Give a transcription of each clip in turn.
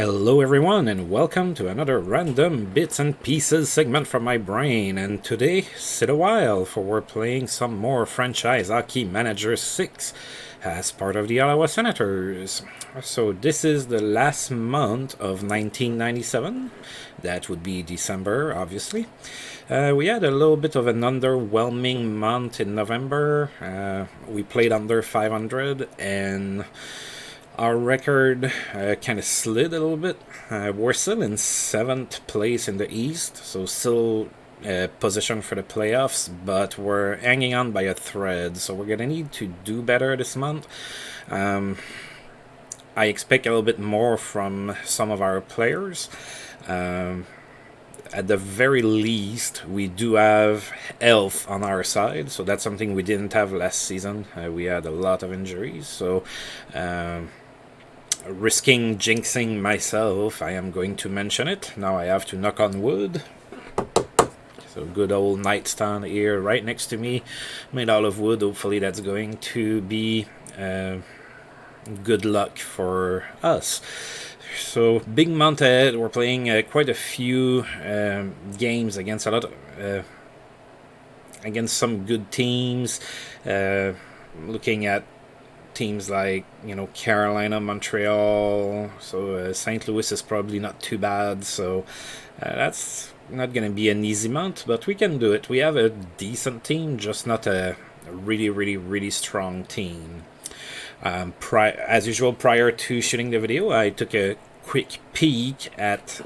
Hello everyone and welcome to another random bits and pieces segment from my brain, and today, sit a while for we're playing some more Franchise Hockey Manager 6 as part of the Ottawa Senators. So this is the last month of 1997, that would be December obviously. We had a little bit of an underwhelming month in November. We played under 500 and our record kind of slid a little bit. We're still in 7th place in the East, so still position for the playoffs, but we're hanging on by a thread, so we're going to need to do better this month. I expect a little bit more from some of our players. At the very least, we do have health on our side, so that's something we didn't have last season. We had a lot of injuries, so risking jinxing myself, I am going to mention it. Now I have to knock on wood. So good old nightstand here right next to me, made out of wood. Hopefully that's going to be good luck for us. So big month ahead. We're playing quite a few games against a lot of, against some good teams. Looking at teams like, Carolina, Montreal, so St. Louis is probably not too bad, so that's not going to be an easy month, but we can do it. We have a decent team, just not a really strong team. As usual, prior to shooting the video, I took a quick peek at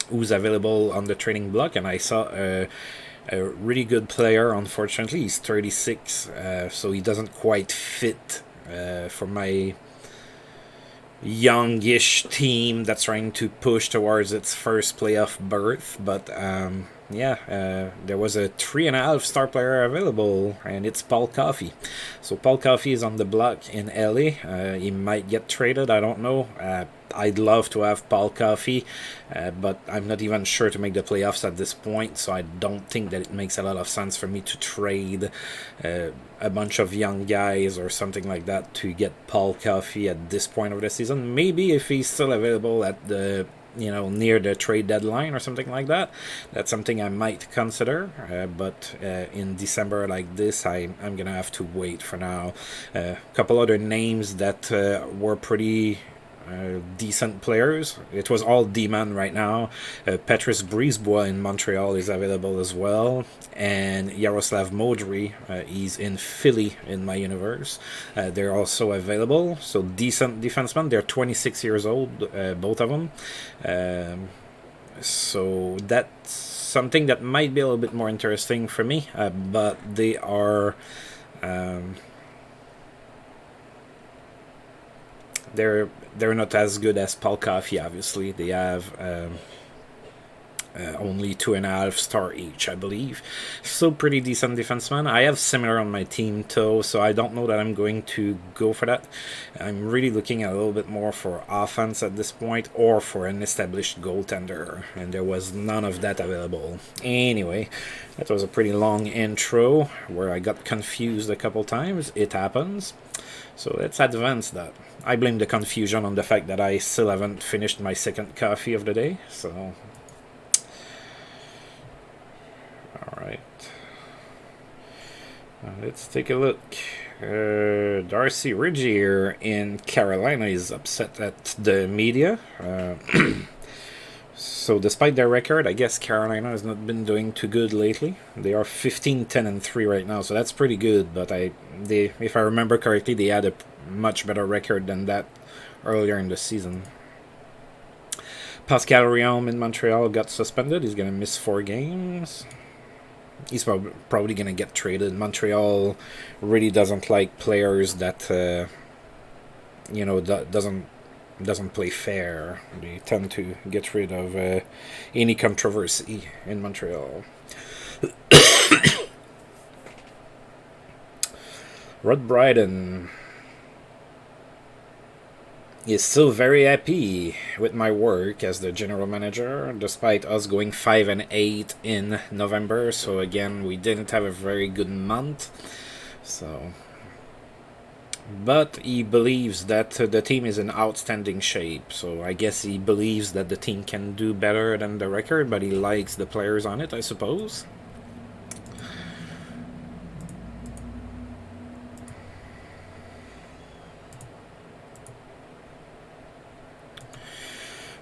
who's available on the trading block, and I saw a really good player. Unfortunately, he's 36, so he doesn't quite fit for my youngish team that's trying to push towards its first playoff berth. But there was a 3.5-star player available, and it's Paul Coffey. So Paul Coffey is on the block in LA. He might get traded, I don't know. I'd love to have Paul Coffey, but I'm not even sure to make the playoffs at this point, so I don't think that it makes a lot of sense for me to trade a bunch of young guys or something like that to get Paul Coffey at this point of the season. Maybe if he's still available at the near the trade deadline or something like that, that's something I might consider, but in December like this, I'm gonna have to wait for now. A couple other names that were pretty decent players. It was all D-man right now. Patrice Brisebois in Montreal is available as well, and Yaroslav Modry, he's in Philly in my universe. They're also available, so decent defensemen. They're 26 years old, both of them. So that's something that might be a little bit more interesting for me, but they are they're not as good as Paul Coffey, obviously. They have only 2.5-star each, I believe. Still pretty decent defenseman. I have similar on my team too, so I don't know that I'm going to go for that. I'm really looking a little bit more for offense at this point, or for an established goaltender, and there was none of that available. Anyway, that was a pretty long intro where I got confused a couple times. It happens. So let's advance that. I blame the confusion on the fact that I still haven't finished my second coffee of the day, so... Alright. Let's take a look. Darcy Ridgier in Carolina is upset at the media. So despite their record, I guess Carolina has not been doing too good lately. They are 15-10-3 right now, so that's pretty good, but if I remember correctly, they had a much better record than that earlier in the season. Pascal Riom in Montreal got suspended. He's going to miss 4 games. He's probably going to get traded. Montreal really doesn't like players that, doesn't play fair. They tend to get rid of any controversy in Montreal. Rod Brydon is still very happy with my work as the general manager, despite us going 5-8 in November. So again, we didn't have a very good month. So But he believes that the team is in outstanding shape, so I guess he believes that the team can do better than the record, but he likes the players on it, I suppose.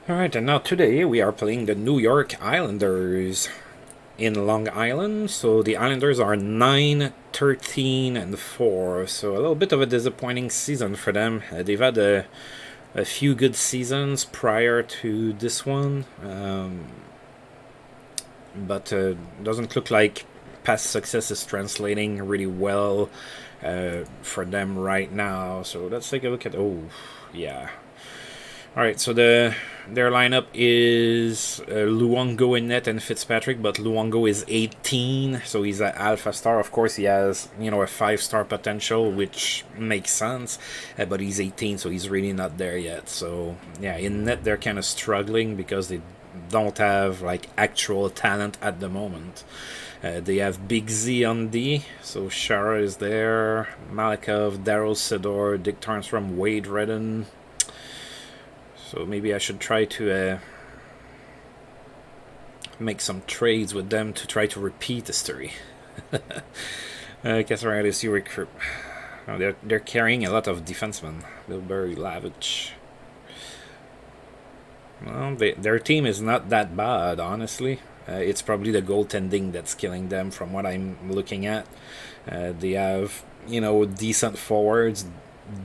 Alright, and now today we are playing the New York Islanders in Long Island. So the Islanders are 9-13-4, so a little bit of a disappointing season for them. They've had a few good seasons prior to this one, but doesn't look like past success is translating really well for them right now. So let's take a look at. Oh, yeah. All right, so their lineup is Luongo in net and Fitzpatrick, but Luongo is 18, so he's an alpha star. Of course, he has a 5-star potential, which makes sense, but he's 18, so he's really not there yet. So yeah, in net they're kind of struggling because they don't have like actual talent at the moment. They have Big Z on D, so Shara is there, Malikov, Daryl Sidor, Dick Tarnstrom, Wade Redden. So maybe I should try to make some trades with them to try to repeat history. Casarellis, you recruit. Oh, they're carrying a lot of defensemen. Bilberry, Lavich. Well, their team is not that bad, honestly. It's probably the goaltending that's killing them from what I'm looking at. They have, decent forwards,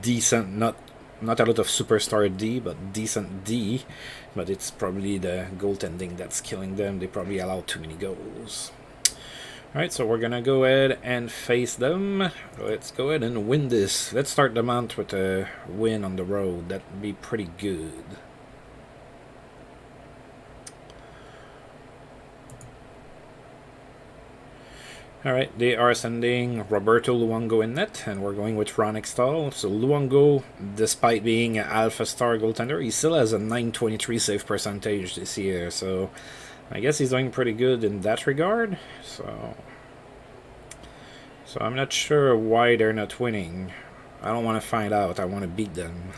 decent, not a lot of superstar D, but decent D. But it's probably the goaltending that's killing them. They probably allow too many goals. Alright, so we're gonna go ahead and face them. Let's go ahead and win this. Let's start the month with a win on the road. That'd be pretty good. Alright, they are sending Roberto Luongo in net, and we're going with Ron Extall. So Luongo, despite being an alpha star goaltender, he still has a 923 save percentage this year, so I guess he's doing pretty good in that regard. So I'm not sure why they're not winning. I don't want to find out, I want to beat them.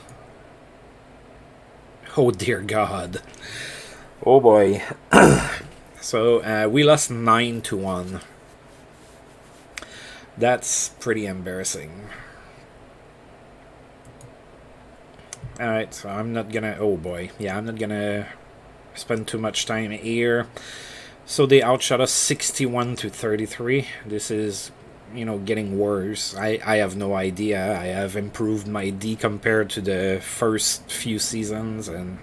Oh dear God. Oh boy. So we lost 9-1. That's pretty embarrassing. Alright, so I'm not gonna... Oh boy. Yeah, I'm not gonna spend too much time here. So they outshot us 61-33. This is, getting worse. I have no idea. I have improved my D compared to the first few seasons, and,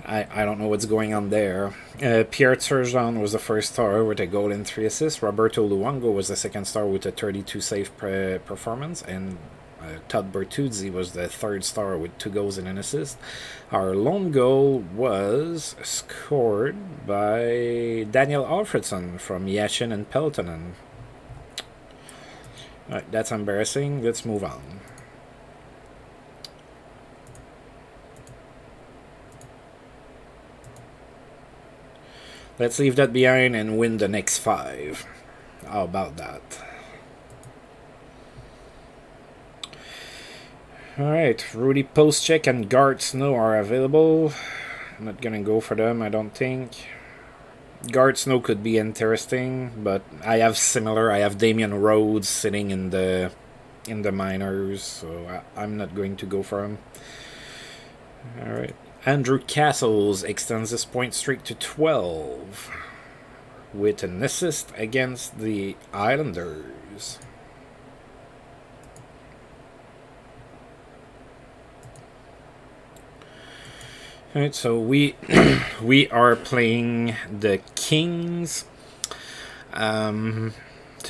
I don't know what's going on there. Pierre Turgeon was the first star with a goal and 3 assists. Roberto Luongo was the second star with a 32 save performance. And Todd Bertuzzi was the third star with 2 goals and an assist. Our lone goal was scored by Daniel Alfredson from Yashin and Peltonen. Alright, that's embarrassing. Let's move on. Let's leave that behind and win the next 5. How about that? Alright, Rudy Postcheck and Gart Snow are available. I'm not gonna go for them, I don't think. Gart Snow could be interesting, but I have Damian Rhodes sitting in the minors, so I'm not going to go for him. Alright. Andrew Castles extends his point streak to 12 with an assist against the Islanders. Alright, so we are playing the Kings to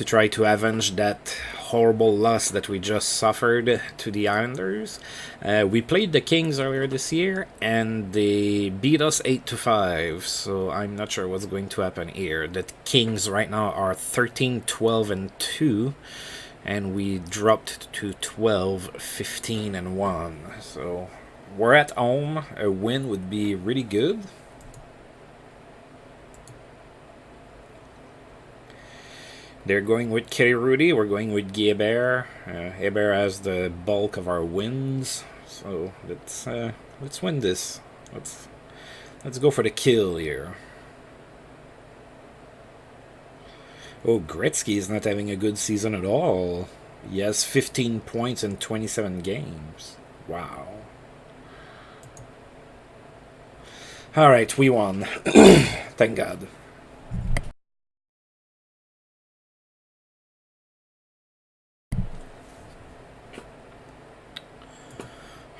try to avenge that horrible loss that we just suffered to the Islanders. We played the Kings earlier this year, and they beat us 8-5, so I'm not sure what's going to happen here. The Kings right now are 13-12-2, and we dropped to 12-15-1, so we're at home. A win would be really good. They're going with Kelly Rudy. We're going with Guy Hebert. Hebert has the bulk of our wins, so let's win this. Let's go for the kill here. Oh, Gretzky is not having a good season at all. He has 15 points in 27 games. Wow. Alright, we won. Thank God.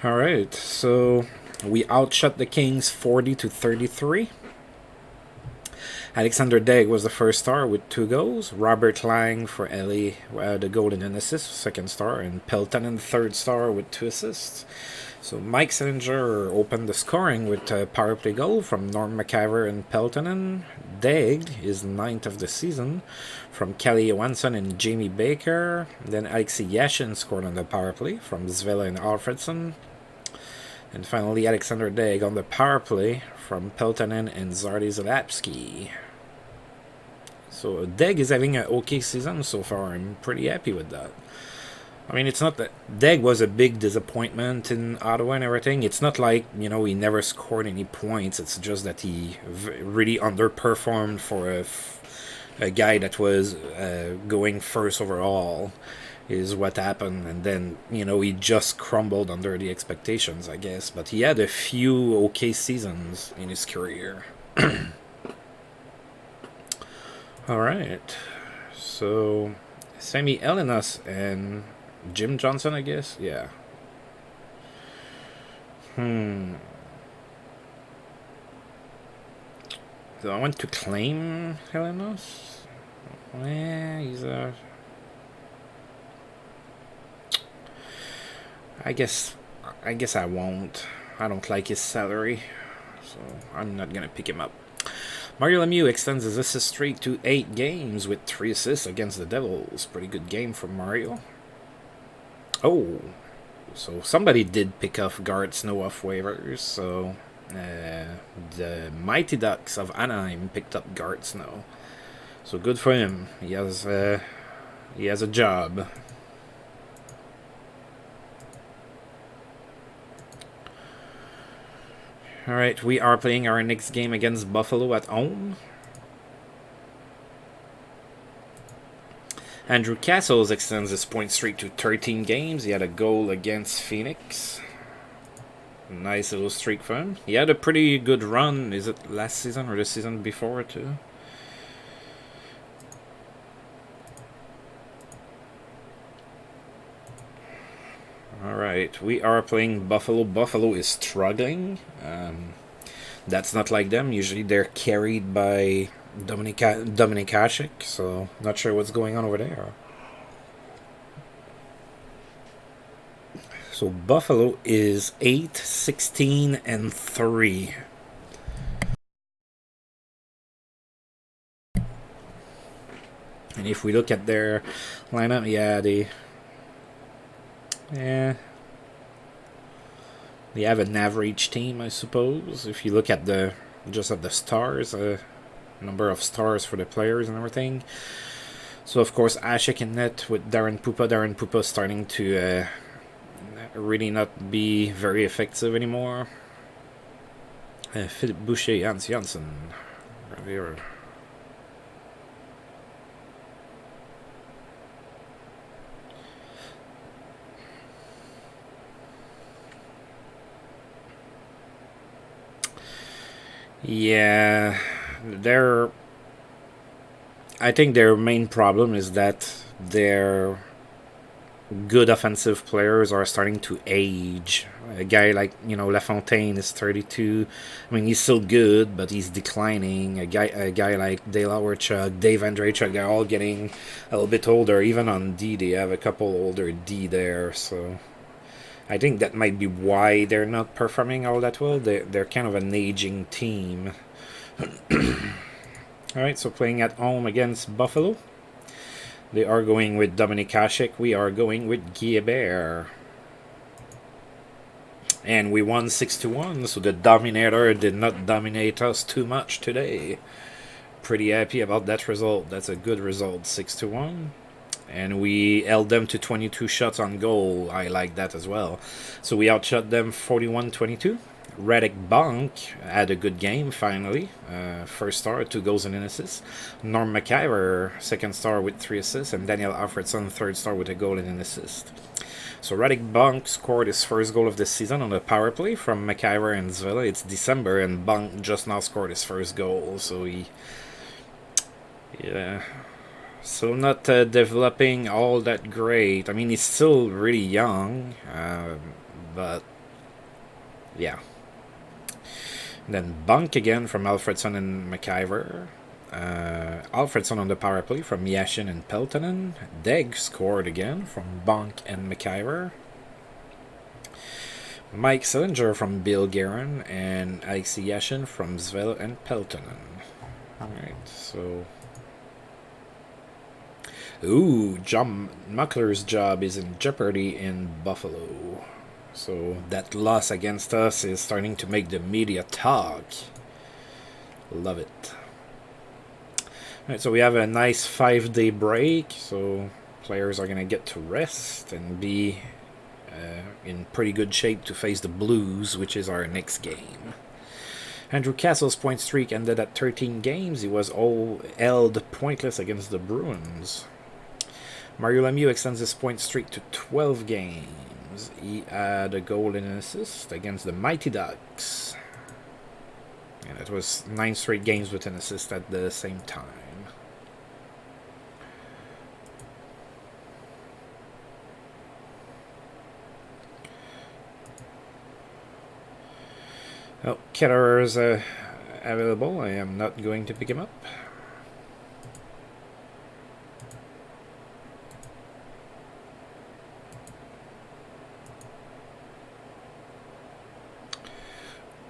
Alright, so we outshot the Kings 40-33. Alexander Degg was the first star with 2 goals. Robert Lang for LA, the goal and an assist, second star. And Peltonen, third star with 2 assists. So Mike Sillinger opened the scoring with a power play goal from Norm McCaver and Peltonen. Degg is 9th of the season from Kelly Johansson and Jamie Baker. Then Alexei Yashin scored on the power play from Zvela and Alfredson. And finally, Alexander Degg on the power play from Peltonen and Zardy Zalapsky. So Degg is having an okay season so far. I'm pretty happy with that. I mean, it's not that Degg was a big disappointment in Ottawa and everything. It's not like, he never scored any points. It's just that he really underperformed for a guy that was going first overall. Is what happened, and then he just crumbled under the expectations, I guess. But he had a few okay seasons in his career. All right, so Sammy Elenas and Jim Johnson, I guess. Yeah. Do I want to claim Elenas? He's a. I guess I won't. I don't like his salary, so I'm not gonna pick him up. Mario Lemieux extends his assist streak to 8 games with 3 assists against the Devils. Pretty good game from Mario. Oh, so somebody did pick off Garrett Snow off waivers. So the Mighty Ducks of Anaheim picked up Garrett Snow. So good for him. He has a job. Alright, we are playing our next game against Buffalo at home. Andrew Castles extends his point streak to 13 games. He had a goal against Phoenix. Nice little streak for him. He had a pretty good run. Is it last season or the season before too? Alright, we are playing Buffalo. Buffalo is struggling. That's not like them. Usually they're carried by Dominik Hasek, so not sure what's going on over there. So Buffalo is 8-16-3. And if we look at their lineup, they have an average team, I suppose. If you look at the stars, number of stars for the players and everything. So of course Hasek in net with Darren Pupa. Darren Pupa starting to really not be very effective anymore. Philippe Boucher, Hans Janssen, right here. Yeah, I think their main problem is that their good offensive players are starting to age. A guy like LaFontaine is 32. I mean, he's still good, but he's declining. A guy like Dale Howardchuk, Dave Andreychuk, they're all getting a little bit older. Even on D, they have a couple older D there, so I think that might be why they're not performing all that well. They're kind of an aging team. Alright, so playing at home against Buffalo. They are going with Dominik Hasek. We are going with Guy Hebert. And we won 6-1, so the Dominator did not dominate us too much today. pretty happy about that result. That's a good result, 6-1. And we held them to 22 shots on goal. I like that as well. So we outshot them 41-22. Radek Bonk had a good game, finally. First star, 2 goals and an assist. Norm McIver, second star with 3 assists. And Daniel Alfredson, third star with a goal and an assist. So Radek Bonk scored his first goal of the season on a power play from McIver and Zvela. It's December, and Bonk just now scored his first goal. So he... yeah... still not developing all that great. I mean, he's still really young, but yeah. And then Bunk again from Alfredson and McIver. Alfredson on the power play from Yashin and Peltonen. Deg scored again from Bunk and McIver. Mike Sillinger from Bill Guerin and Alexei Yashin from Zvela and Peltonen. Alright, so... ooh, John Muckler's job is in jeopardy in Buffalo. So that loss against us is starting to make the media talk. Love it. Alright, so we have a nice 5-day break. So players are going to get to rest and be in pretty good shape to face the Blues, which is our next game. Andrew Castle's point streak ended at 13 games. He was all held pointless against the Bruins. Mario Lemieux extends his point streak to 12 games. He had a goal and an assist against the Mighty Ducks. And it was 9 straight games with an assist at the same time. Oh, Ketterer is available. I am not going to pick him up.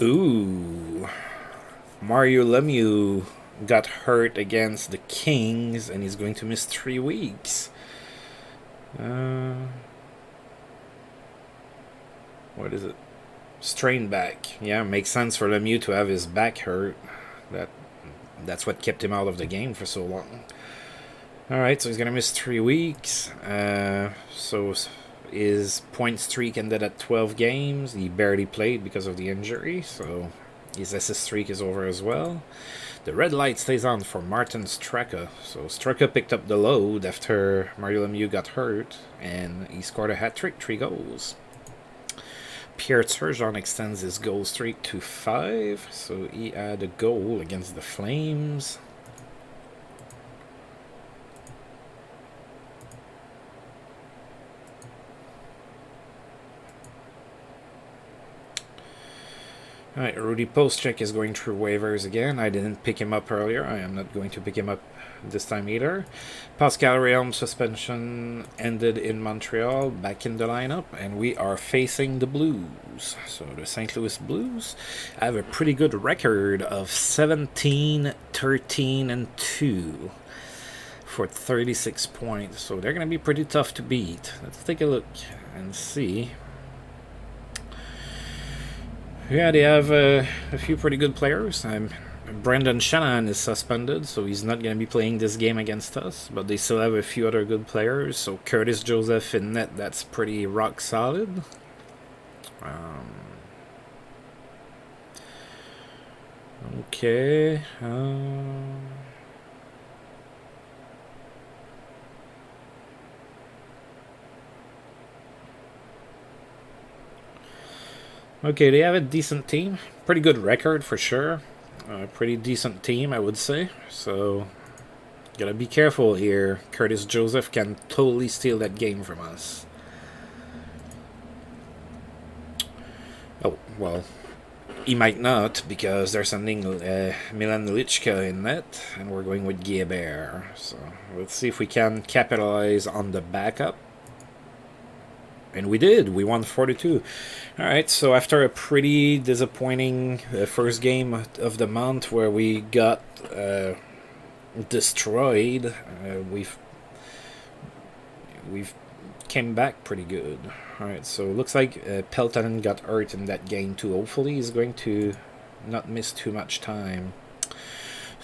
Ooh, Mario Lemieux got hurt against the Kings, and he's going to miss 3 weeks. What is it? Strained back. Yeah, makes sense for Lemieux to have his back hurt. That's what kept him out of the game for so long. Alright, so he's going to miss 3 weeks. So his point streak ended at 12 games. He barely played because of the injury, so his assist streak is over as well. The red light stays on for Martin Straka. So Straka picked up the load after Mario Lemieux got hurt, and he scored a hat-trick, 3 goals. Pierre Turgeon extends his goal streak to 5, so he had a goal against the Flames. Alright, Rudy Postchek is going through waivers again. I didn't pick him up earlier. I am not going to pick him up this time either. Pascal Réaume's suspension ended in Montreal, back in the lineup, and we are facing the Blues. So the St. Louis Blues have a pretty good record of 17, 13, and 2 for 36 points. So they're going to be pretty tough to beat. Let's take a look and see. Yeah, they have a few pretty good players. Brendan Shannon is suspended, so he's not going to be playing this game against us. But they still have a few other good players. So Curtis Joseph in net, that's pretty rock solid. Okay. Okay, they have a decent team. Pretty good record for sure. Pretty decent team, I would say. So, gotta be careful here. Curtis Joseph can totally steal that game from us. Oh, well, he might not, because they're sending Milan Lichka in net, and we're going with Guilbert. So, let's see if we can capitalize on the backup. And we did. We won 4-2. Alright, so after a pretty disappointing first game of the month where we got destroyed, we've came back pretty good. Alright, so looks like Peltonen got hurt in that game too. Hopefully he's going to not miss too much time.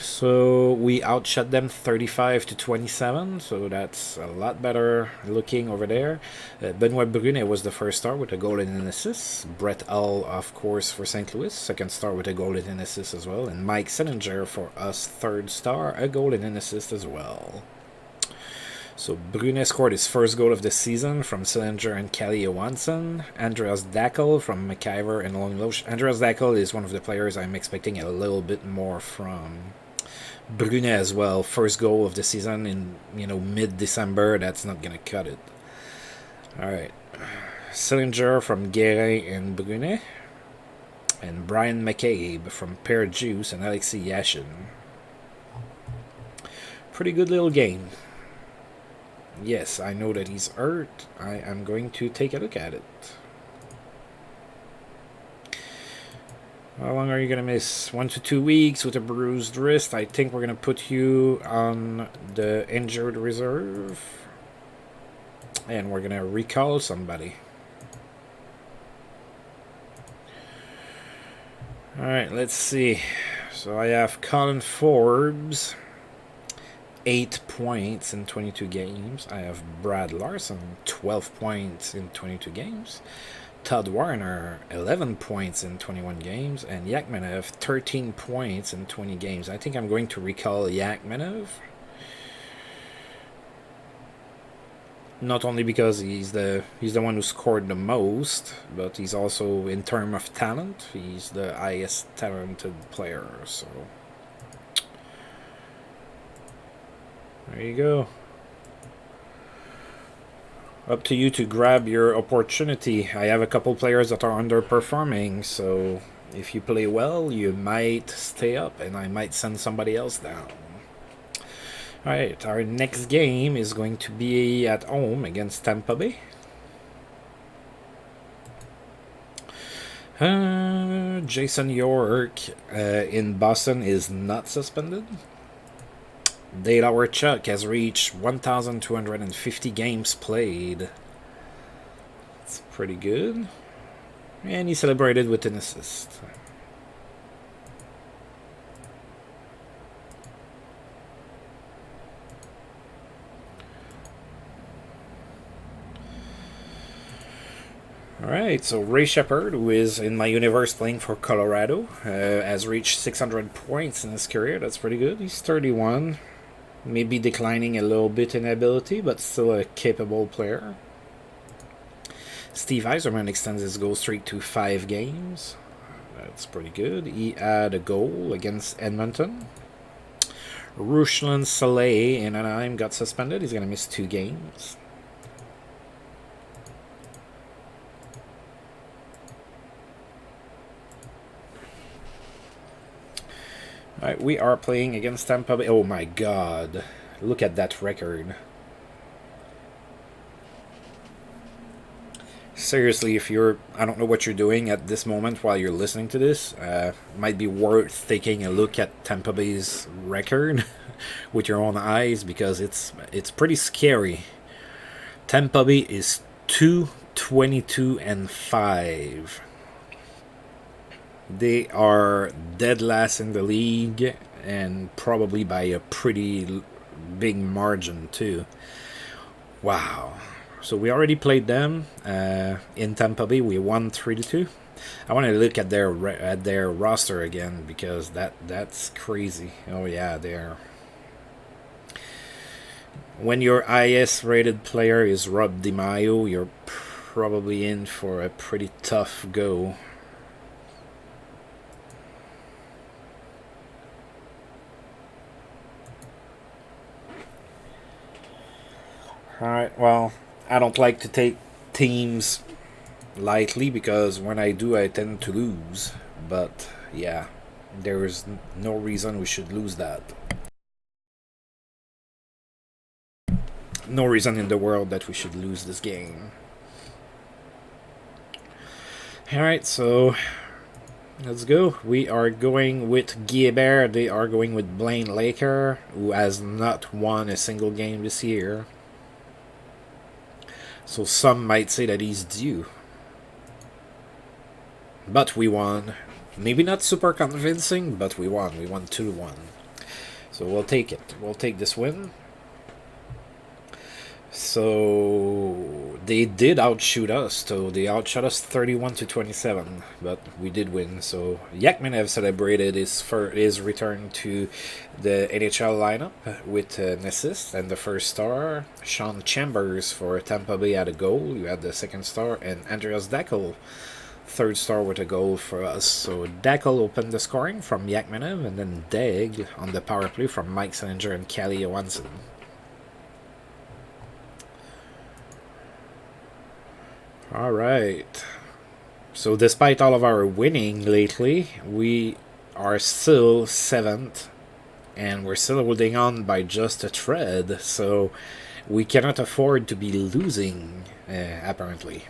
So we outshot them 35-27, so that's a lot better looking over there. Benoit Brunet was the first star with a goal and an assist. Brett Hull, of course, for St. Louis, second star with a goal and an assist as well. And Mike Sillinger for us, third star, a goal and an assist as well. So Brunet scored his first goal of the season from Sillinger and Kelly Johansson. Andreas Dackel from McIver and Long Loche. Andreas Dackel is one of the players I'm expecting a little bit more from. Brunet as well. First goal of the season in mid-December. That's not gonna cut it. All right, Sillinger from Guérin and Brunet, and Brian McCabe from Pear Juice and Alexei Yashin. Pretty good little game. Yes, I know that he's hurt. I am going to take a look at it. How long are you going to miss? 1 to 2 weeks with a bruised wrist. I think we're going to put you on the injured reserve. And we're going to recall somebody. Alright, let's see. So I have Colin Forbes. 8 points in 22 games. I have Brad Larson, 12 points in 22 games. Todd Warner, 11 points in 21 games. And Yakmanov, 13 points in 20 games. I think I'm going to recall Yakmanov. Not only because he's the one who scored the most, but he's also, in terms of talent, he's the highest talented player, so... There you go. Up to you to grab your opportunity. I have a couple players that are underperforming, so if you play well, you might stay up, and I might send somebody else down. Alright, our next game is going to be at home against Tampa Bay. Jason York in Boston is not suspended. Dale Howard-Chuck has reached 1,250 games played. That's pretty good. And he celebrated with an assist. Alright, so Ray Shepard, who is in my universe playing for Colorado, has reached 600 points in his career. That's pretty good. He's 31. Maybe declining a little bit in ability, but still a capable player. Steve Yzerman extends his goal streak to 5 games. That's pretty good. He had a goal against Edmonton. Ruslan Saleh in Anaheim got suspended. He's going to miss 2 games. Alright, we are playing against Tampa Bay. Oh my god. Look at that record. Seriously, if you're... I don't know what you're doing at this moment while you're listening to this. Might be worth taking a look at Tampa Bay's record with your own eyes, because it's pretty scary. Tampa Bay is 2-22-5. They are dead last in the league, and probably by a pretty big margin too. Wow. So we already played them in Tampa Bay. We won 3-2. I want to look at their roster again, because that's crazy. Oh yeah, they're... When your highest rated player is Rob DiMaio, you're probably in for a pretty tough go. Alright, well, I don't like to take teams lightly, because when I do, I tend to lose. But, yeah, there is no reason we should lose that. No reason in the world that we should lose this game. Alright, so let's go. We are going with Guilbert. They are going with Blaine Laker, who has not won a single game this year. So some might say that he's due. But we won. Maybe not super convincing, but we won. We won 2-1. So we'll take it. We'll take this win. So they did outshoot us. So they outshot us 31-27, but we did win. So Yakmenev celebrated his return to the NHL lineup with an assist and the first star. Sean Chambers for Tampa Bay had a goal. You had the second star, and Andreas Dackel third star with a goal for us. So Dackel opened the scoring from Yakmenev, and then Deg on the power play from Mike Salinger and Kalle Johansson. All right. So despite all of our winning lately, we are still 7th, and we're still holding on by just a thread. So we cannot afford to be losing, apparently.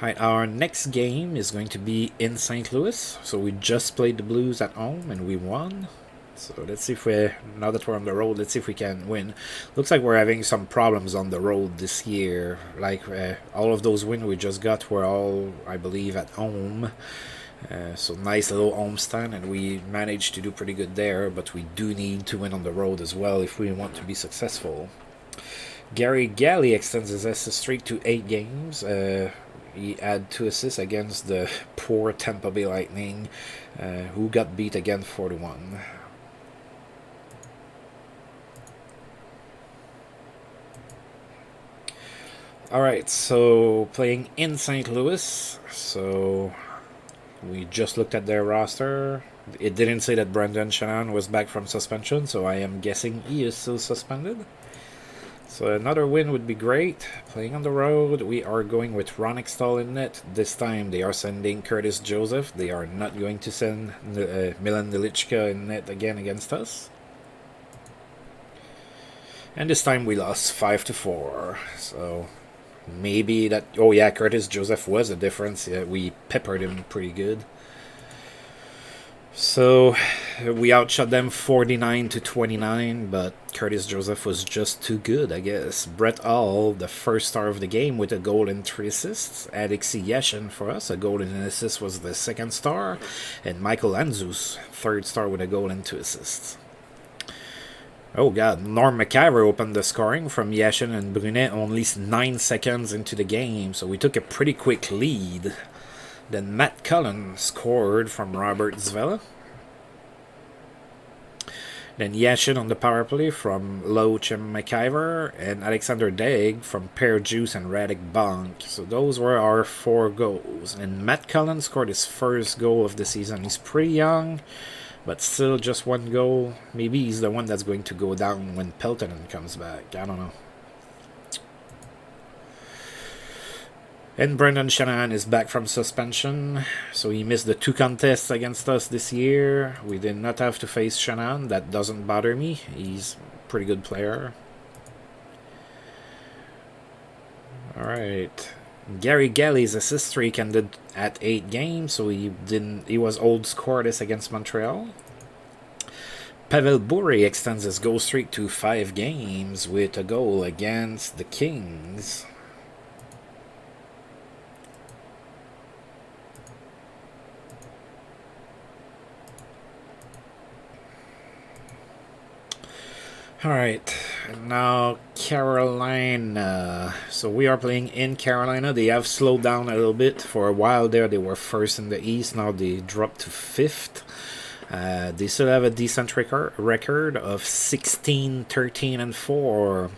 All right, our next game is going to be in St. Louis. So we just played the Blues at home and we won. So let's see if now that we're on the road, let's see if we can win. Looks like we're having some problems on the road this year. Like all of those wins we just got were all, I believe, at home. So nice little homestand, and we managed to do pretty good there. But we do need to win on the road as well if we want to be successful. Gary Galley extends his assist streak to 8 games. He had 2 assists against the poor Tampa Bay Lightning, who got beat again 4-1. Alright, so playing in St. Louis, so we just looked at their roster. It didn't say that Brendan Shannon was back from suspension, so I am guessing he is still suspended. So another win would be great. Playing on the road, we are going with Ron Extall in net. This time they are sending Curtis Joseph. They are not going to send Milan Nelichka in net again against us. And this time we lost 5-4, so maybe that... Oh yeah, Curtis Joseph was a difference. Yeah, we peppered him pretty good. So we outshot them 49-29, but Curtis Joseph was just too good, I guess. Brett Hall, the first star of the game with a goal and 3 assists. Alexei Yashin for us, a goal and an assist was the second star. And Michael Anzus, third star with a goal and 2 assists. Oh god, Norm McIver opened the scoring from Yashin and Brunet only 9 seconds into the game, so we took a pretty quick lead. Then Matt Cullen scored from Robert Zvela. Then Yashin on the power play from Loach and McIver, and Alexander Deg from Pear Juice and Radek Bonk. So those were our 4 goals. And Matt Cullen scored his first goal of the season. He's pretty young, but still just 1 goal. Maybe he's the one that's going to go down when Peltonen comes back. I don't know. And Brendan Shanahan is back from suspension, so he missed the 2 contests against us this year. We did not have to face Shanahan. That doesn't bother me. He's a pretty good player. Alright. Gary Galley's assist streak ended at 8 games, so he was old scoreless against Montreal. Pavel Bure extends his goal streak to 5 games with a goal against the Kings. Alright, now Carolina. So we are playing in Carolina. They have slowed down a little bit. For a while there, they were first in the East. Now they dropped to 5th. They still have a decent record of 16, 13, and 4.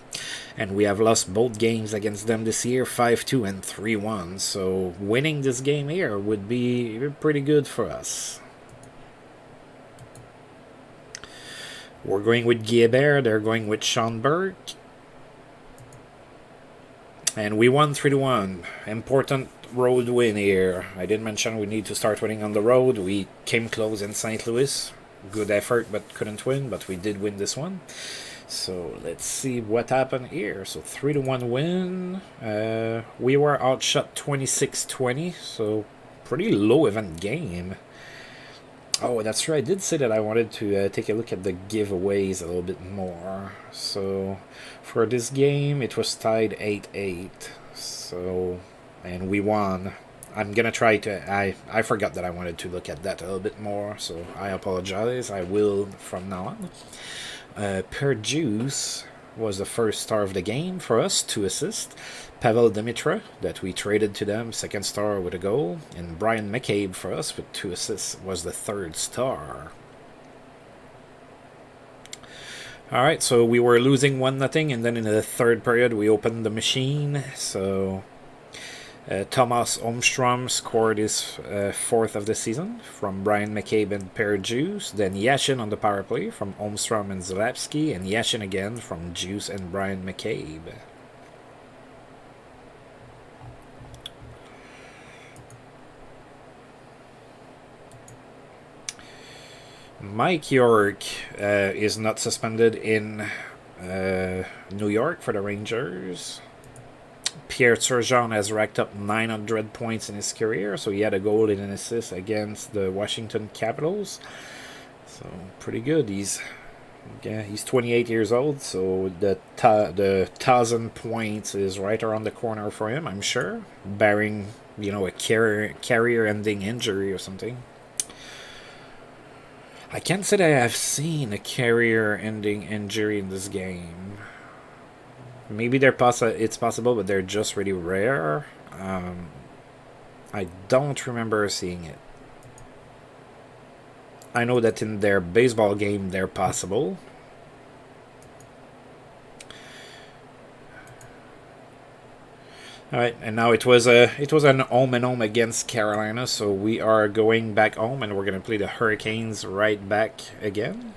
And we have lost both games against them this year, 5-2 and 3-1. So winning this game here would be pretty good for us. We're going with Guilbert, they're going with Sean Burke. And we won 3-1. Important road win here. I did mention we need to start winning on the road. We came close in St. Louis. Good effort, but couldn't win. But we did win this one. So let's see what happened here. So 3-1 win. We were outshot 26-20. So pretty low event game. Oh, that's right. I did say that I wanted to take a look at the giveaways a little bit more. So for this game, it was tied 8-8. So, and we won. I'm gonna try to. I forgot that I wanted to look at that a little bit more, so I apologize. I will from now on. Juice was the first star of the game for us, 2 assists. Pavel Dimitra, that we traded to them, second star with a goal. And Brian McCabe for us with 2 assists was the third star. Alright, so we were losing 1-0, and then in the third period we opened the machine. So Thomas Holmstrom scored his fourth of the season from Brian McCabe and Per Juice. Then Yashin on the power play from Holmstrom and Zalapsky, and Yashin again from Juice and Brian McCabe. Mike York is not suspended in New York for the Rangers. Pierre Turgeon has racked up 900 points in his career, so he had a goal and an assist against the Washington Capitals. So pretty good. He's 28 years old, so the 1,000 points is right around the corner for him, I'm sure, barring a career-ending injury or something. I can't say that I have seen a career-ending injury in this game. Maybe it's possible, but they're just really rare. I don't remember seeing it. I know that in their baseball game they're possible. Alright, and now it was an home and home against Carolina, so we are going back home and we're going to play the Hurricanes right back again.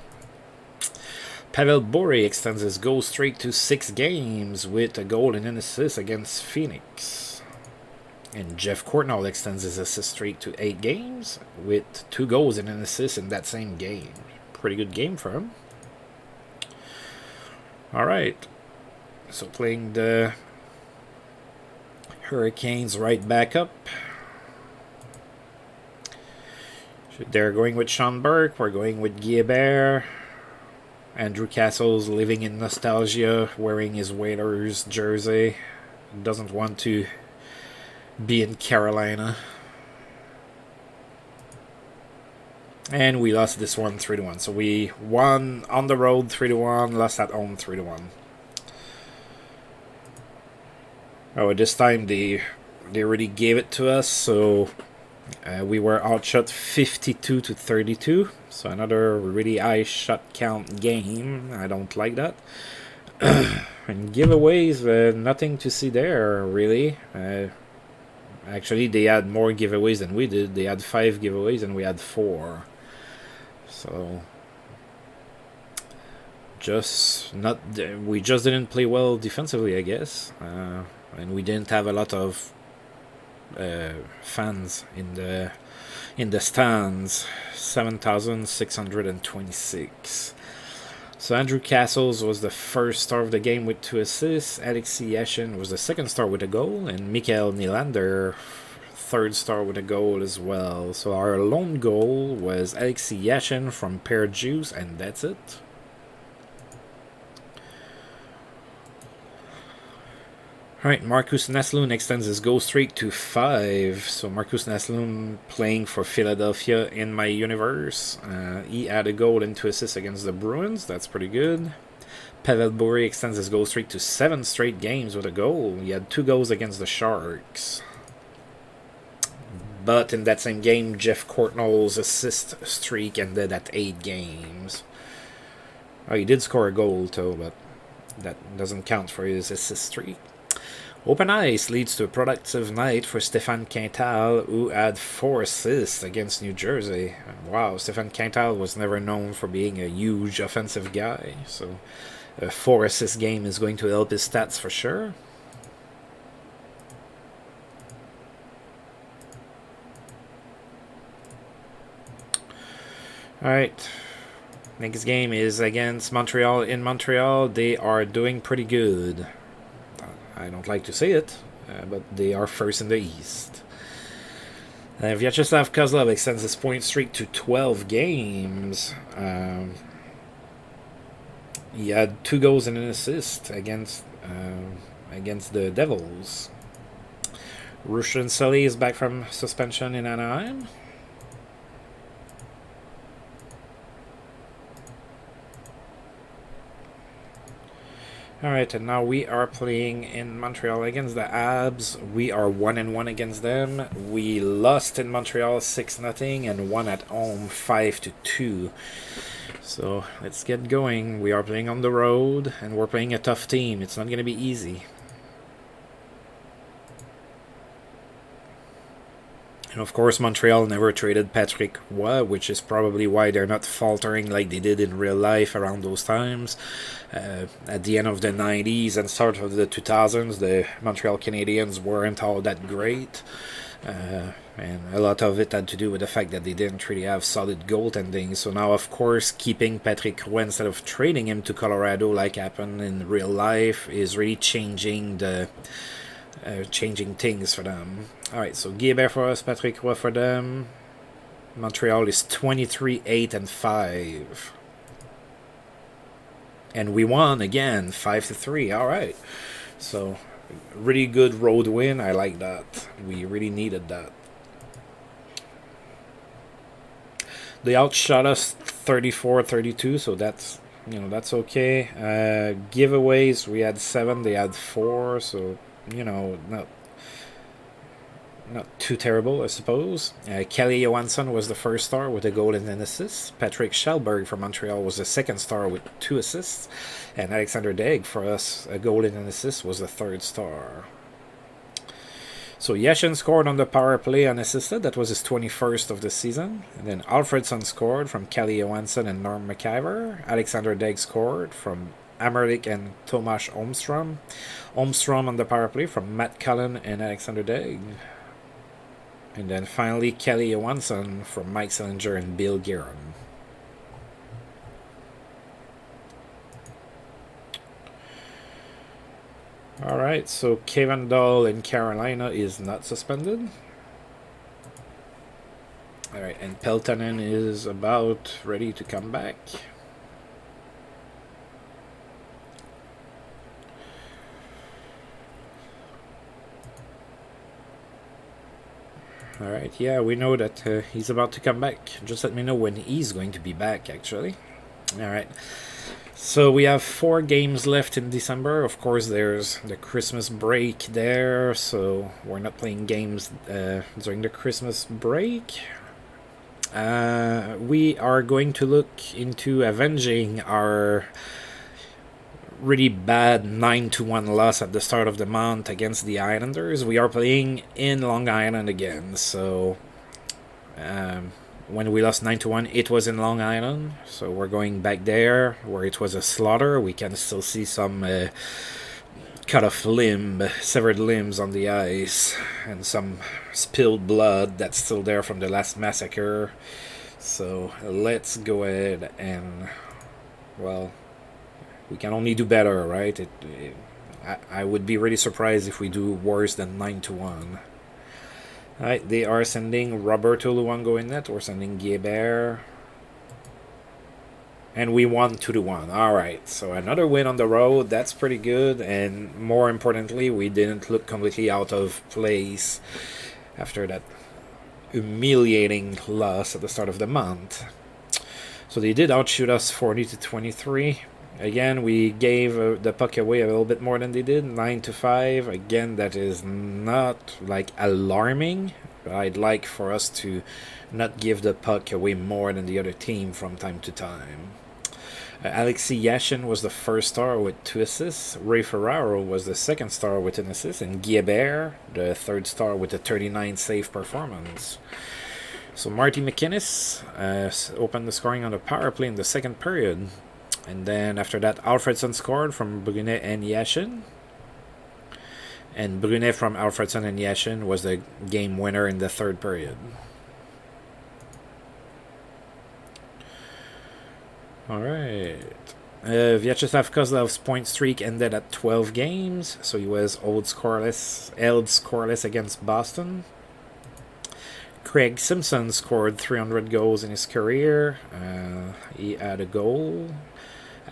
Pavel Bure extends his goal streak to 6 games with a goal and an assist against Phoenix. And Jeff Courtnall extends his assist streak to 8 games with 2 goals and an assist in that same game. Pretty good game for him. Alright, so playing the Hurricanes right back up. They're going with Sean Burke. We're going with Guilbert. Andrew Castle's living in nostalgia, wearing his Whalers jersey. Doesn't want to be in Carolina. And we lost this one 3-1. So we won on the road 3-1, lost at home 3-1. Oh, this time they already gave it to us, so we were outshot 52-32. So another really high shot count game. I don't like that. And giveaways, nothing to see there, really. Actually, they had more giveaways than we did. They had 5 giveaways and we had 4. So we just didn't play well defensively, I guess. And we didn't have a lot of fans in the stands. 7,626. So Andrew Castles was the first star of the game with 2 assists. Alexei Yashin was the second star with a goal, and Mikael Nylander, third star with a goal as well. So our lone goal was Alexei Yashin from Per Juice, and that's it. Alright, Markus Naslund extends his goal streak to 5. So Markus Naslund playing for Philadelphia in my universe. He had a goal and 2 assists against the Bruins. That's pretty good. Pavel Bure extends his goal streak to 7 straight games with a goal. He had 2 goals against the Sharks. But in that same game, Jeff Courtnall's assist streak ended at 8 games. Oh, he did score a goal, too, but that doesn't count for his assist streak. Open ice leads to a productive night for Stéphane Quintal, who had 4 assists against New Jersey. Wow, Stéphane Quintal was never known for being a huge offensive guy, so a 4 assist game is going to help his stats for sure. Alright, next game is against Montreal in Montreal. They are doing pretty good. I don't like to say it, but they are first in the East. Vyacheslav Kozlov extends his point streak to 12 games. He had 2 goals and an assist against the Devils. Russian Sully is back from suspension in Anaheim. Alright, and now we are playing in Montreal against the Habs. We are 1-1 against them. We lost in Montreal 6-0 and won at home 5-2. So let's get going. We are playing on the road and we're playing a tough team. It's not going to be easy. And of course, Montreal never traded Patrick Roy, which is probably why they're not faltering like they did in real life around those times. At the end of the 90s and start of the 2000s, the Montreal Canadiens weren't all that great. And a lot of it had to do with the fact that they didn't really have solid goaltending. So now, of course, keeping Patrick Roy instead of trading him to Colorado like happened in real life is really changing things for them. Alright, so Guébert for us, Patrick Roy for them. Montreal is 23-8-5. And we won again, 5-3. Alright. So, really good road win. I like that. We really needed that. They outshot us 34-32, so that's okay. Giveaways, we had 7, they had 4, so not too terrible, I suppose. Kelly Johansson was the first star with a goal and an assist. Patrick Schellberg from Montreal was the second star with 2 assists. And Alexander Daigle for us, a goal and an assist, was the third star. So Yashin scored on the power play unassisted. That was his 21st of the season. And then Alfredson scored from Kelly Johansson and Norm McIver. Alexander Daigle scored from Amerlik and Tomas Holmstrom. Holmstrom on the power play from Matt Cullen and Alexander Daigle. And then finally Kelly Johansson from Mike Sillinger and Bill Guerin. Alright, so Kevin Dahl in Carolina is not suspended. Alright, and Peltonen is about ready to come back. Alright, yeah, we know that he's about to come back. Just let me know when he's going to be back, actually. Alright, so we have 4 games left in December. Of course, there's the Christmas break there, so we're not playing games during the Christmas break. We are going to look into avenging our really bad 9-1 loss at the start of the month against the Islanders. We are playing in Long Island again, so when we lost 9-1, it was in Long Island, so we're going back there where it was a slaughter. We can still see some cut off severed limbs on the ice, and some spilled blood that's still there from the last massacre. So let's go ahead and, well, we can only do better, right? I would be really surprised if we do worse than 9-1. Alright, they are sending Roberto Luongo in net. We're sending Guébert. And we won 2-1. Alright, so another win on the road. That's pretty good. And more importantly, we didn't look completely out of place after that humiliating loss at the start of the month. So they did outshoot us 40-23. Again, we gave the puck away a little bit more than they did, 9-5. Again, that is not like alarming. I'd like for us to not give the puck away more than the other team from time to time. Alexei Yashin was the first star with 2 assists. Ray Ferraro was the second star with an assist. And Guébert, the third star with a 39 save performance. So Marty McInnes opened the scoring on the power play in the second period. And then after that, Alfredson scored from Brunet and Yashin. And Brunet from Alfredson and Yashin was the game winner in the third period. Alright. Vyacheslav Kozlov's point streak ended at 12 games. So he was held scoreless against Boston. Craig Simpson scored 300 goals in his career. He had a goal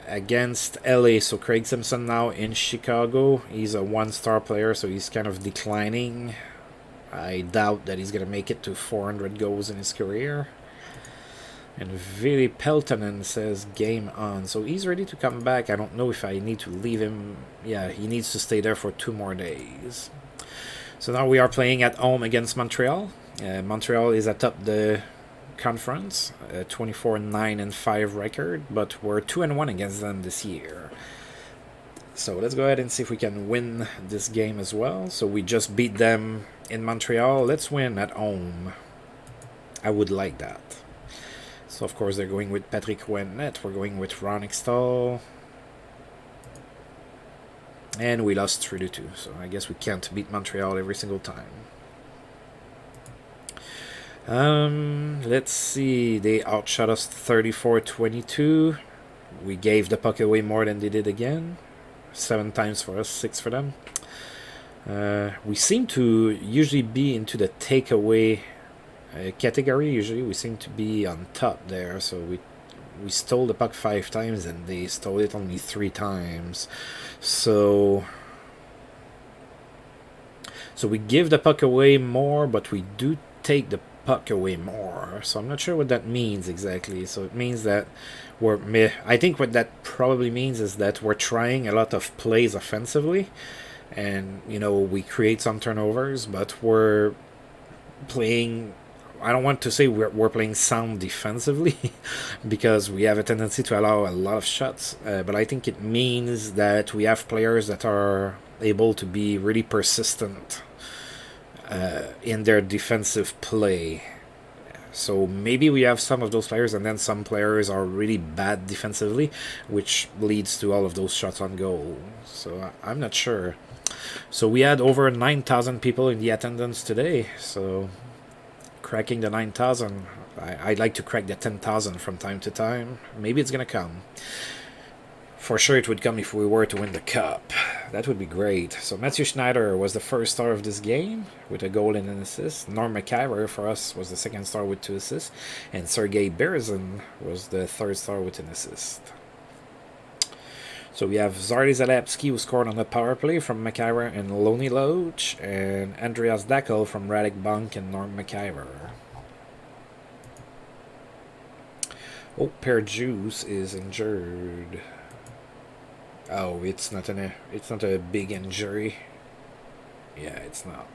against LA. So Craig Simpson now in Chicago. He's a 1-star player, so he's kind of declining I doubt that he's going to make it to 400 goals in his career. And Vili Peltonen says game on. So he's ready to come back. I don't know if I need to leave him. Yeah, he needs to stay there for 2 more days. So now we are playing at home against Montreal. Montreal is atop the conference, 24-9-5 record, but we're 2-1 against them this year. So let's go ahead and see if we can win this game as well. So we just beat them in Montreal. Let's win at home. I would like that. So of course they're going with Patrick Roy net. We're going with Ron Extall. And we lost 3-2. So I guess we can't beat Montreal every single time. Let's see. They outshot us 34-22. We gave the puck away more than they did again. 7 times for us, 6 for them. We seem to usually be into the takeaway category. Usually we seem to be on top there. So we stole the puck 5 times and they stole it only 3 times. So we give the puck away more, but we do take the puck away more. So I'm not sure what that means exactly. So it means that I think what that probably means is that we're trying a lot of plays offensively, and we create some turnovers, but we're playing, I don't want to say we're playing sound defensively because we have a tendency to allow a lot of shots, but I think it means that we have players that are able to be really persistent in their defensive play. So maybe we have some of those players, and then some players are really bad defensively, which leads to all of those shots on goal. So I'm not sure. So we had over 9,000 people in the attendance today. So cracking the 9,000, I'd like to crack the 10,000 from time to time. Maybe it's going to come. For sure it would come if we were to win the cup. That would be great. So Matthew Schneider was the first star of this game with a goal and an assist. Norm McIver for us was the second star with 2 assists. And Sergei Berzin was the third star with an assist. So we have Zardy Zalapsky, who scored on the power play from McIver and Loney Loach. And Andreas Dackel from Radek Bunk and Norm McIver. Oh, Per Juice is injured. Oh, it's not a big injury. Yeah, it's not.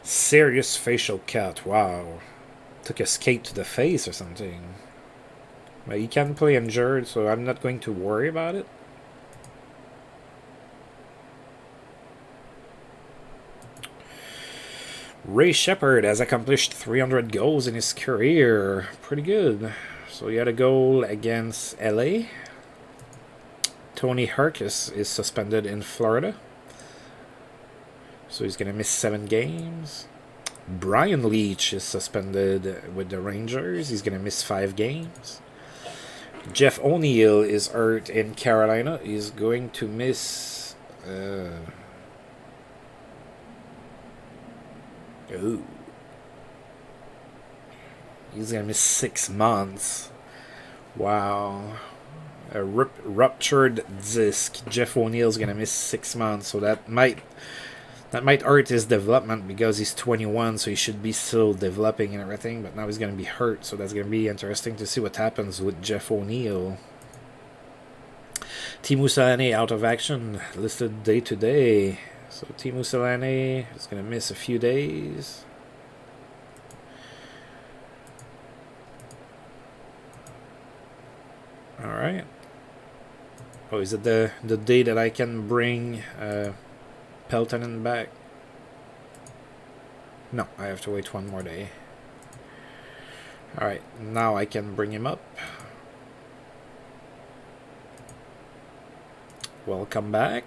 Serious facial cut. Wow. Took a skate to the face or something. But he can play injured, so I'm not going to worry about it. Ray Shepard has accomplished 300 goals in his career. Pretty good. So he had a goal against LA. Tony Harkis is suspended in Florida. So he's going to miss 7 games. Brian Leach is suspended with the Rangers. He's going to miss 5 games. Jeff O'Neill is hurt in Carolina. He's going to miss... He's going to miss 6 months. Wow. A ruptured disc. Jeff O'Neill's going to miss 6 months. So that might hurt his development because he's 21. So he should be still developing and everything. But now he's going to be hurt. So that's going to be interesting to see what happens with Jeff O'Neill. Teemu Selanne out of action. Listed day to day. So Teemu Selanne is going to miss a few days. Alright. Oh, is it the day that I can bring Peltonen back? No, I have to wait 1 more day. Alright, now I can bring him up. Welcome back.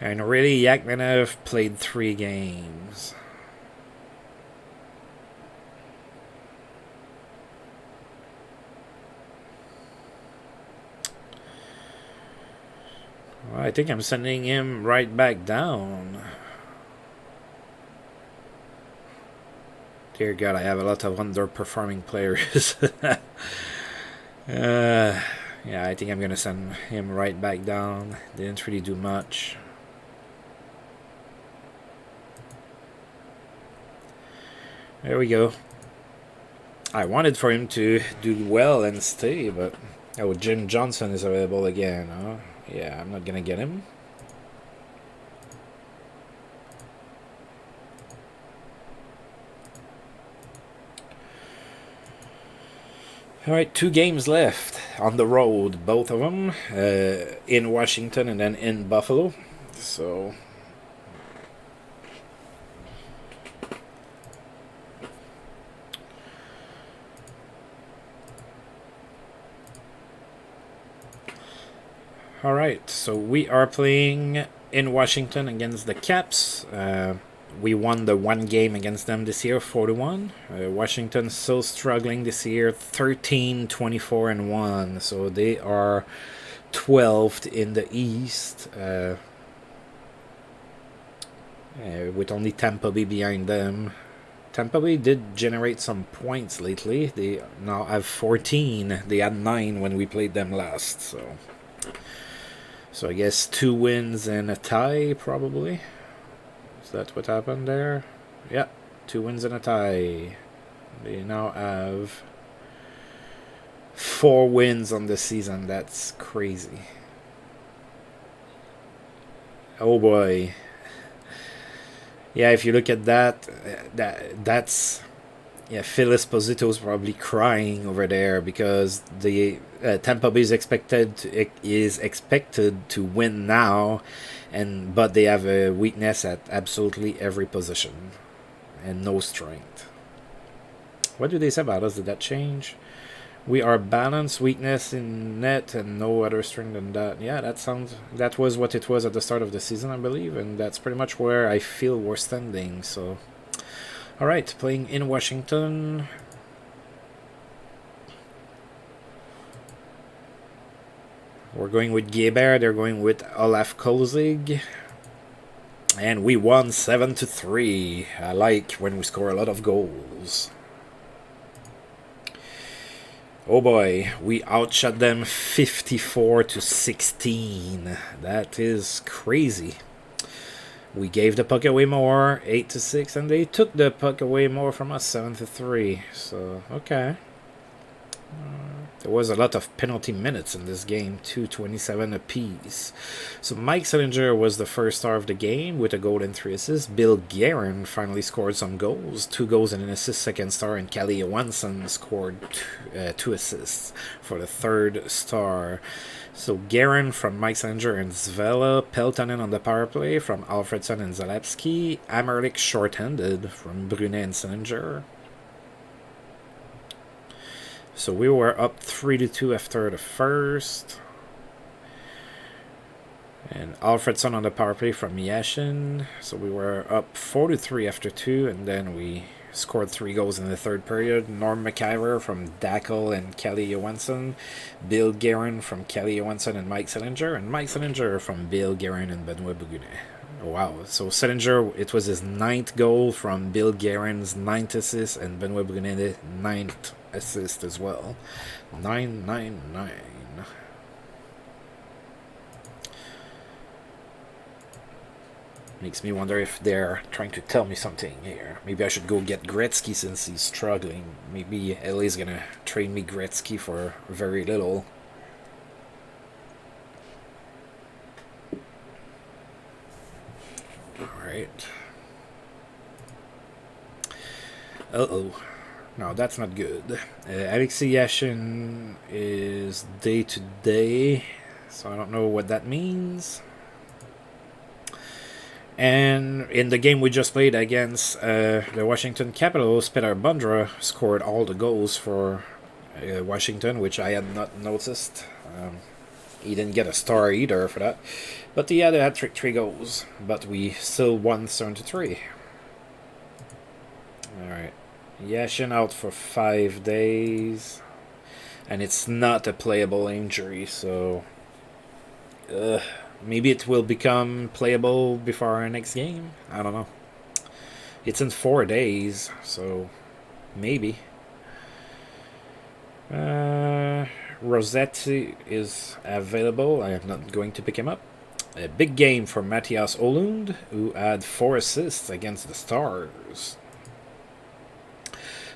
And really, Yakmanev played 3 games. Well, I think I'm sending him right back down. Dear God, I have a lot of underperforming players. Yeah, I think I'm gonna send him right back down. Didn't really do much. There we go. I wanted for him to do well and stay, but... Oh, Jim Johnson is available again, huh? Yeah, I'm not gonna get him. Alright, 2 games left on the road, both of them. In Washington and then in Buffalo. So... Alright, so we are playing in Washington against the Caps. We won the 1 game against them this year, 4-1. Washington still struggling this year, 13, 24, and 1. So they are 12th in the East, with only Tampa Bay behind them. Tampa Bay did generate some points lately. They now have 14. They had 9 when we played them last. So I guess 2 wins and a tie, probably. Is that what happened there? Yeah, 2 wins and a tie. They now have 4 wins on the season. That's crazy. Oh boy. Yeah, if you look at that's... Yeah, Phil Esposito's probably crying over there because the Tampa Bay is expected to win now, but they have a weakness at absolutely every position and no strength. What do they say about us? Did that change? We are balanced, weakness in net, and no other strength than that. Yeah, that was what it was at the start of the season, I believe, and that's pretty much where I feel we're standing. So. Alright, playing in Washington. We're going with Guébert, they're going with Olaf Kolzig. And we won 7-3. I like when we score a lot of goals. Oh boy, we outshot them 54-16. That is crazy. We gave the puck away more, 8-6, and they took the puck away more from us, 7-3. So, okay. There was a lot of penalty minutes in this game, 2:27 apiece. So Mike Sillinger was the first star of the game with a goal and 3 assists. Bill Guerin finally scored some goals, 2 goals and an assist. Second star, and Kalle Johansson scored 2 assists for the third star. So Guerin from Mike Sillinger and Zvela, Peltonen on the power play from Alfredson and Zalewski, Amerlik shorthanded from Brunet and Sillinger. So we were up 3-2 after the first. And Alfredson on the power play from Yashin. So we were up 4-3 after 2, and then we scored 3 goals in the third period. Norm McIver from Dackel and Kalle Johansson. Bill Guerin from Kalle Johansson and Mike Sillinger. And Mike Sillinger from Bill Guerin and Benoit Bougunet. Wow. So Sillinger, it was his 9th goal from Bill Guerin's 9th assist, and Benoit Bougunet 9th assist as well. 999. Makes me wonder if they're trying to tell me something here. Maybe I should go get Gretzky since he's struggling. Maybe LA's gonna trade me Gretzky for very little. Alright. Uh-oh. No, that's not good. Alexei Yashin is day-to-day, so I don't know what that means. And in the game we just played against the Washington Capitals, Peter Bondra scored all the goals for Washington, which I had not noticed. He didn't get a star either for that. But he had a hat-trick, 3 goals. But we still won 7-3. Alright. Yashin out for 5 days. And it's not a playable injury, so... maybe it will become playable before our next game. I don't know. It's in 4 days, so maybe. Rossetti is available. I am not going to pick him up. A big game for Matthias Olund, who had 4 assists against the Stars.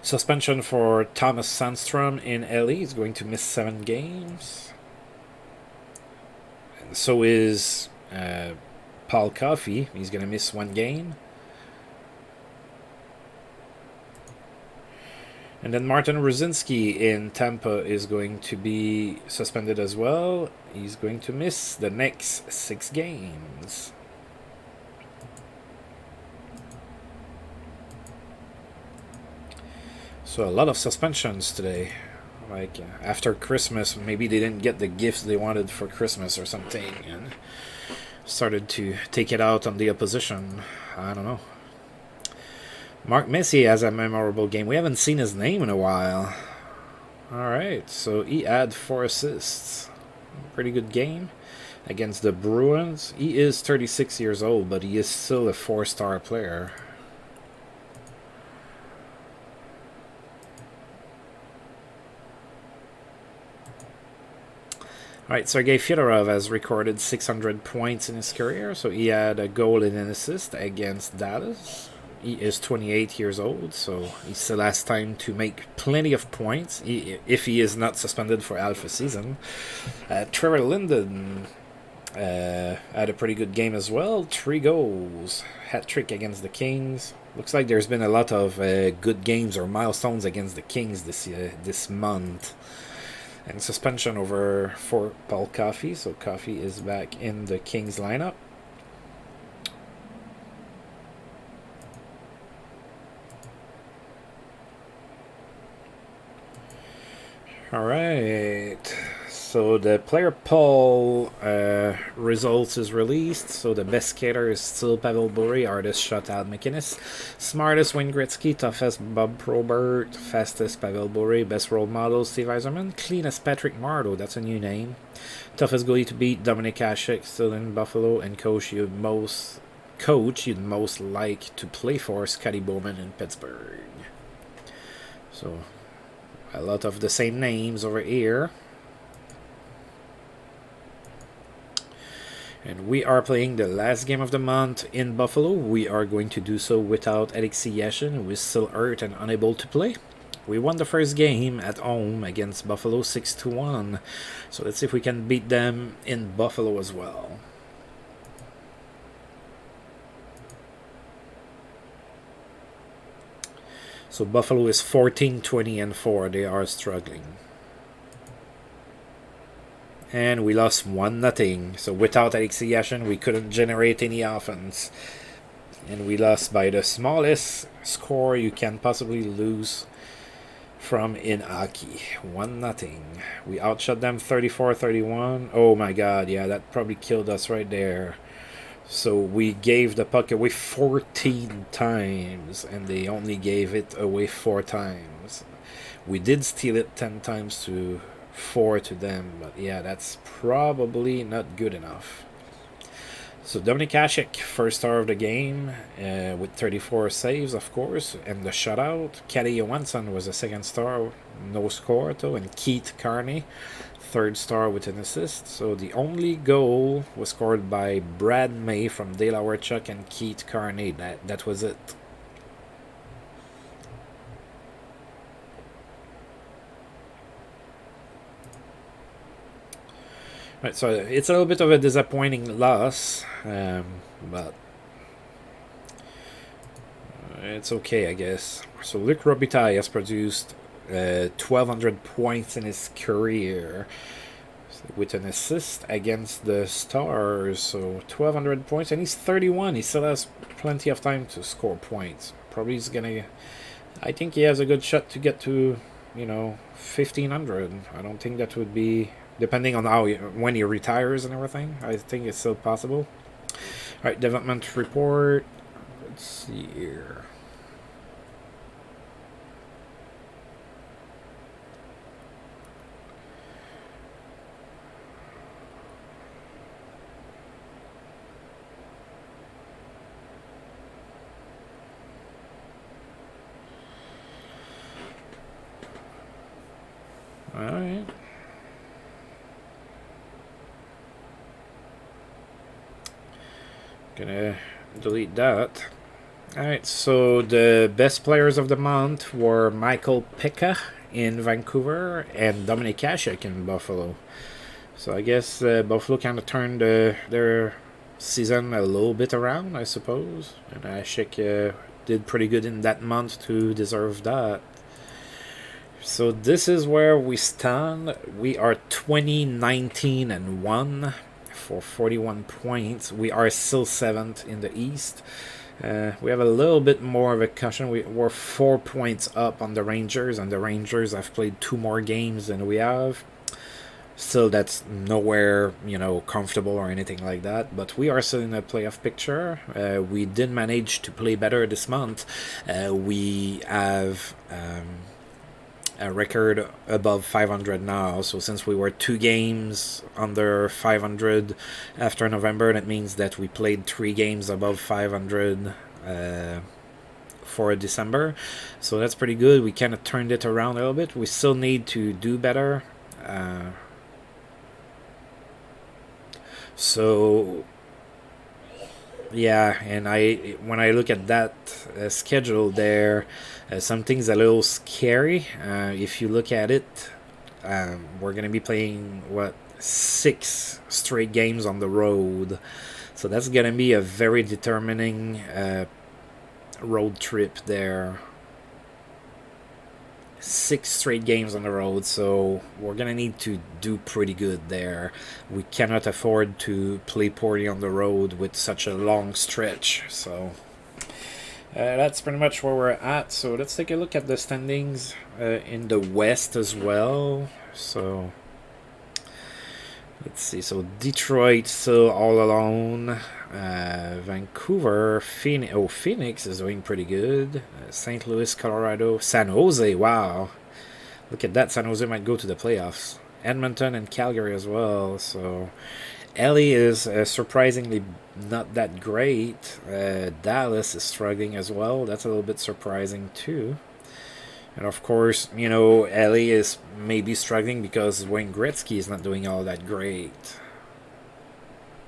Suspension for Thomas Sandstrom in LA. He's going to miss 7 games. And so is Paul Coffey. He's going to miss 1 game. And then Martin Ruzinski in Tampa is going to be suspended as well. He's going to miss the next 6 games. So a lot of suspensions today. Like after Christmas, maybe they didn't get the gifts they wanted for Christmas or something, and started to take it out on the opposition. I don't know. Mark Messier has a memorable game. We haven't seen his name in a while. Alright, so he had 4 assists. Pretty good game against the Bruins. He is 36 years old, but he is still a 4-star player. Alright, Sergei Fedorov has recorded 600 points in his career, so he had a goal and an assist against Dallas. He is 28 years old, so he still has time to make plenty of points if he is not suspended for alpha season. Trevor Linden had a pretty good game as well. 3 goals, hat-trick against the Kings. Looks like there's been a lot of good games or milestones against the Kings this month. And suspension over for Paul Coffey, so Coffey is back in the Kings lineup. Alright, so the player poll results is released. So the best skater is still Pavel Bure, artist shot Al McInnes, smartest Wayne Gretzky, toughest Bob Probert, fastest Pavel Bure, best role model Steve Yzerman, cleanest Patrick Marleau, that's a new name, toughest goalie to beat Dominic Hasek, still in Buffalo, and coach you'd most like to play for Scotty Bowman in Pittsburgh. So a lot of the same names over here. And we are playing the last game of the month in Buffalo. We are going to do so without Alexei Yashin, who is still hurt and unable to play. We won the first game at home against Buffalo 6-1. So let's see if we can beat them in Buffalo as well. So Buffalo is 14-20-4. They are struggling. And we lost 1-0. So without Alexei Yashin, we couldn't generate any offense. And we lost by the smallest score you can possibly lose from in hockey. 1-0. We outshot them 34-31. Oh my god, yeah, that probably killed us right there. So we gave the puck away 14 times, and they only gave it away 4 times. We did steal it 10 times to 4 to them, but yeah, that's probably not good enough. So Dominic Hasek, first star of the game, with 34 saves, of course, and the shutout. Kalle Johansson was a second star, no score though, and Keith Carney, third star with an assist. So the only goal was scored by Brad May from Delaware Chuck and Keith Carney. That was it. Right, so it's a little bit of a disappointing loss, but it's okay, I guess. So Luc Robitaille has produced 1,200 points in his career with an assist against the Stars. So 1,200 points, and he's 31. He still has plenty of time to score points. Probably he's gonna. I think he has a good shot to get to, 1,500. I don't think that would be, depending on when he retires and everything. I think it's still possible. All right, development report. Let's see here. All right. Gonna delete that. Alright, so the best players of the month were Michael Pekka in Vancouver and Dominic Hasek in Buffalo. So I guess Buffalo kind of turned their season a little bit around, I suppose. And Hasek did pretty good in that month to deserve that. So this is where we stand. We are 20-19-1 for 41 points. We are still 7th in the East. We have a little bit more of a cushion. We're 4 points up on the Rangers, and the Rangers have played 2 more games than we have. Still, that's nowhere, comfortable or anything like that. But we are still in a playoff picture. We did manage to play better this month. We have a record above 500 now. So since we were 2 games under 500 after November, that means that we played 3 games above 500 for December. So that's pretty good. We kind of turned it around a little bit. We still need to do better. So yeah, and when I look at that schedule there, something's a little scary. If you look at it, we're gonna be playing 6 straight games on the road, so that's gonna be a very determining road trip there. 6 straight games on the road, so we're gonna need to do pretty good there. We cannot afford to play poorly on the road with such a long stretch. So that's pretty much where we're at. So let's take a look at the standings in the West as well. So let's see. So Detroit still all alone. Vancouver, Phoenix is doing pretty good. St. Louis, Colorado, San Jose. Wow, look at that. San Jose might go to the playoffs. Edmonton and Calgary as well. So LA is surprisingly not that great. Dallas is struggling as well. That's a little bit surprising too. And of course, LA is maybe struggling because Wayne Gretzky is not doing all that great.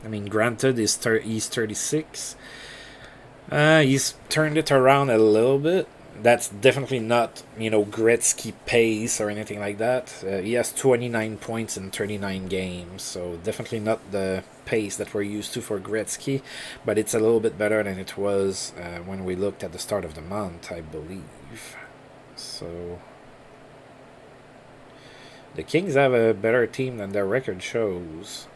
I mean, granted, he's 36. He's turned it around a little bit. That's definitely not, Gretzky pace or anything like that. He has 29 points in 39 games, so definitely not the pace that we're used to for Gretzky, but it's a little bit better than it was when we looked at the start of the month, I believe. So the Kings have a better team than their record shows.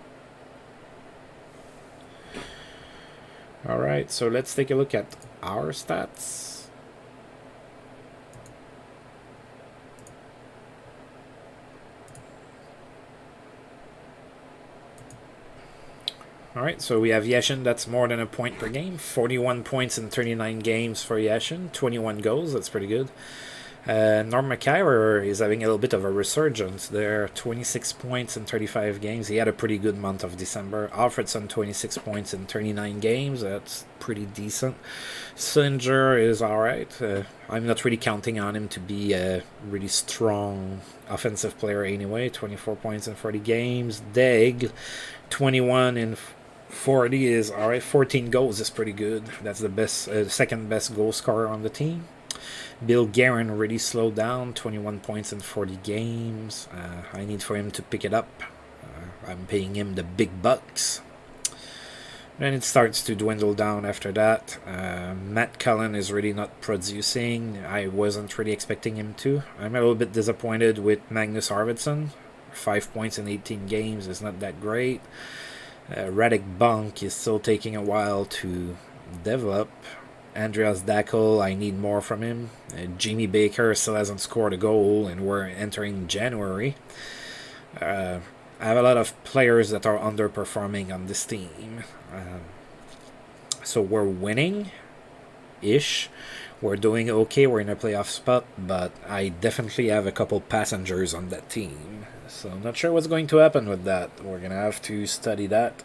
Alright, so let's take a look at our stats. Alright, so we have Yashin, that's more than a point per game. 41 points in 39 games for Yashin. 21 goals, that's pretty good. Norm McIver is having a little bit of a resurgence there. 26 points in 35 games. He had a pretty good month of December. Alfredson, 26 points in 39 games. That's pretty decent. Sillinger is alright. I'm not really counting on him to be a really strong offensive player anyway. 24 points in 40 games. Daigle, 21 in 40 is alright. 14 goals is pretty good. That's the best, second best goal scorer on the team. Bill Guerin really slowed down, 21 points in 40 games. I need for him to pick it up. I'm paying him the big bucks. Then it starts to dwindle down after that. Matt Cullen is really not producing. I wasn't really expecting him to. I'm a little bit disappointed with Magnus Arvidsson. 5 points in 18 games is not that great. Radek Bunk is still taking a while to develop. Andreas Dackel, I need more from him. Jamie Baker still hasn't scored a goal, and we're entering January. I have a lot of players that are underperforming on this team. So we're winning-ish. We're doing okay. We're in a playoff spot, but I definitely have a couple passengers on that team. So I'm not sure what's going to happen with that. We're going to have to study that,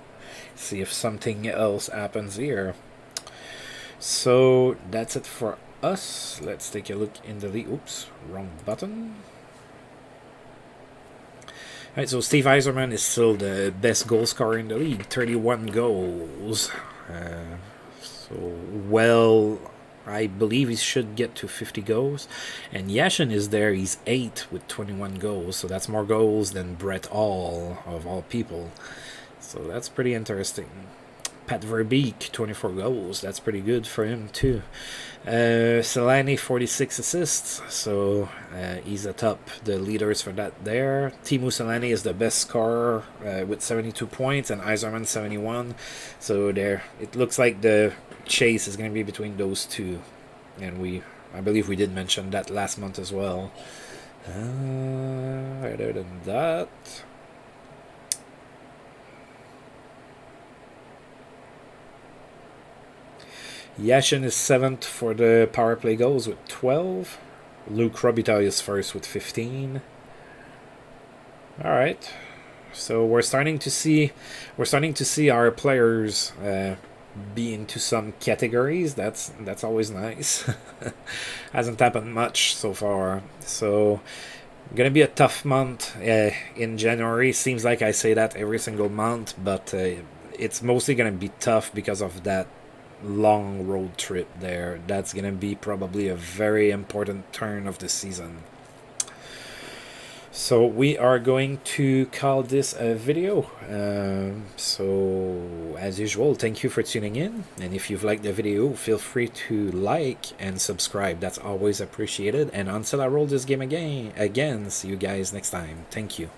see if something else happens here. So that's it for us. Let's take a look in the league. Oops, wrong button. Alright, so Steve Yzerman is still the best goal scorer in the league. 31 goals. So, well, I believe he should get to 50 goals. And Yashin is there. He's 8 with 21 goals. So that's more goals than Brett Hall, of all people. So that's pretty interesting. Pat Verbeek, 24 goals. That's pretty good for him, too. Selani, 46 assists. So he's atop the leaders for that there. Teemu Selani is the best scorer with 72 points, and Iserman, 71. So there, it looks like the chase is going to be between those two. And I believe we did mention that last month as well. Other than that... Yashin is 7th for the power play goals with 12. Luke Robitaille is first with 15. All right, so we're starting to see our players be into some categories. That's always nice. Hasn't happened much so far. So gonna be a tough month in January. Seems like I say that every single month, but it's mostly gonna be tough because of that long road trip there. That's gonna be probably a very important turn of the season. So we are going to call this a video. So as usual, thank you for tuning in, and if you've liked the video, feel free to like and subscribe. That's always appreciated. And until I roll this game again, see you guys next time. Thank you.